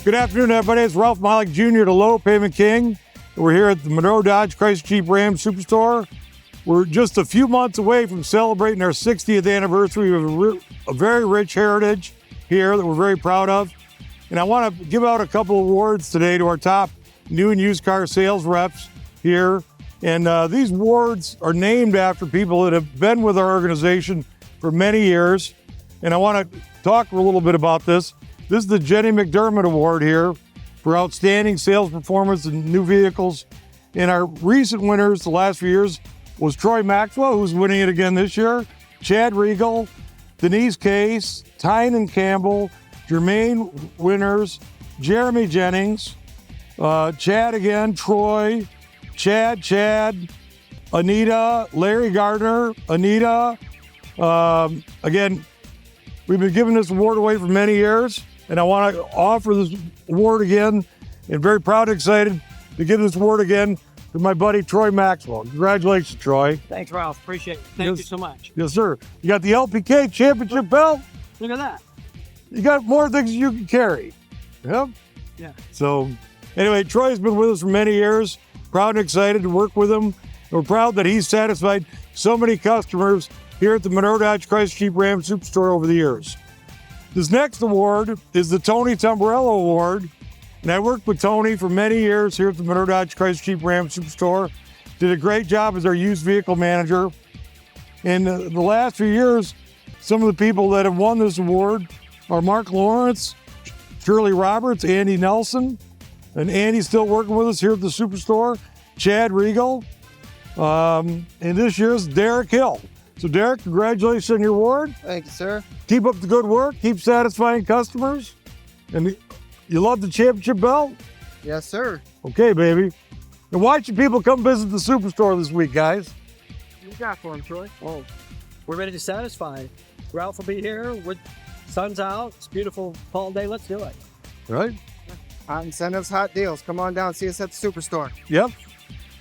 Good afternoon, everybody. It's Ralph Malik Jr., the Low Payment King. We're here at the Monroe Dodge Chrysler Jeep Ram Superstore. We're just a few months away from celebrating our 60th anniversary. We have a very rich heritage here that we're very proud of. And I want to give out a couple awards today to our top new and used car sales reps here. And these awards are named after people that have been with our organization for many years. And I want to talk a little bit about this. This is the Jenny McDermott Award here for outstanding sales performance in new vehicles. And our recent winners the last few years was Troy Maxwell, who's winning it again this year, Chad Regal, Denise Case, Tynan Campbell, Jermaine winners, Jeremy Jennings, Chad again, Troy, Chad, Anita, Larry Gardner, Anita. Again, we've been giving this award away for many years, and I want to offer this award again, and very proud and excited to give this award again to my buddy Troy Maxwell. Congratulations, Troy. Thanks, Ralph. Appreciate it. Thank you so much. Yes, sir. You got the LPK championship belt. Look at that. You got more things you can carry. Yep. Yeah. So, anyway, Troy's been with us for many years. Proud and excited to work with him. We're proud that he's satisfied so many customers here at the Monroe Dodge Chrysler Jeep Ram Superstore over the years. This next award is the Tony Tumberello Award. And I worked with Tony for many years here at the Monroe Dodge Chrysler Jeep Ram Superstore. Did a great job as our used vehicle manager. In the last few years, some of the people that have won this award are Mark Lawrence, Shirley Roberts, Andy Nelson, and Andy's still working with us here at the Superstore, Chad Regal, and this year's Derrick Hill. So Derrick, congratulations on your award. Thank you, sir. Keep up the good work, keep satisfying customers, and you love the championship belt? Yes, sir. Okay, baby. And why should people come visit the Superstore this week, guys? What you got for him, Troy? Oh, we're ready to satisfy. Ralph will be here. Sun's out. It's a beautiful fall day. Let's do it. Right? Hot incentives, hot deals. Come on down, see us at the Superstore. Yep.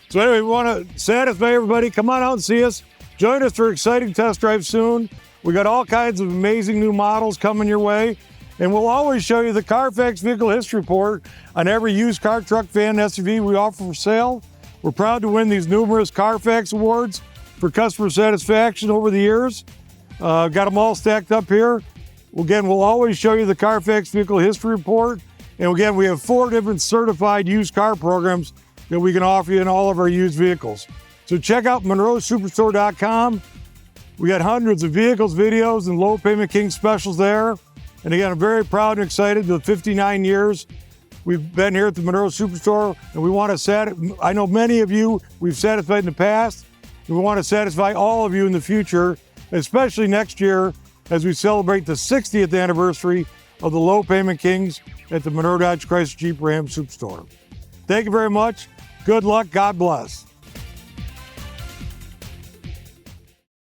So anyway, we want to satisfy everybody. Come on out and see us. Join us for exciting test drives soon. We got all kinds of amazing new models coming your way. And we'll always show you the Carfax Vehicle History Report on every used car, truck, van, and SUV we offer for sale. We're proud to win these numerous Carfax awards for customer satisfaction over the years. Got them all stacked up here. Again, we'll always show you the Carfax Vehicle History Report. And again, we have 4 different certified used car programs that we can offer you in all of our used vehicles. So check out MonroeSuperstore.com. We got hundreds of vehicles, videos, and Low Payment King specials there. And again, I'm very proud and excited. The 59 years we've been here at the Monroe Superstore, and we want to I know many of you we've satisfied in the past, and we want to satisfy all of you in the future, especially next year as we celebrate the 60th anniversary of the Low Payment Kings at the Monroe Dodge Chrysler Jeep Ram Superstore. Thank you very much. Good luck. God bless.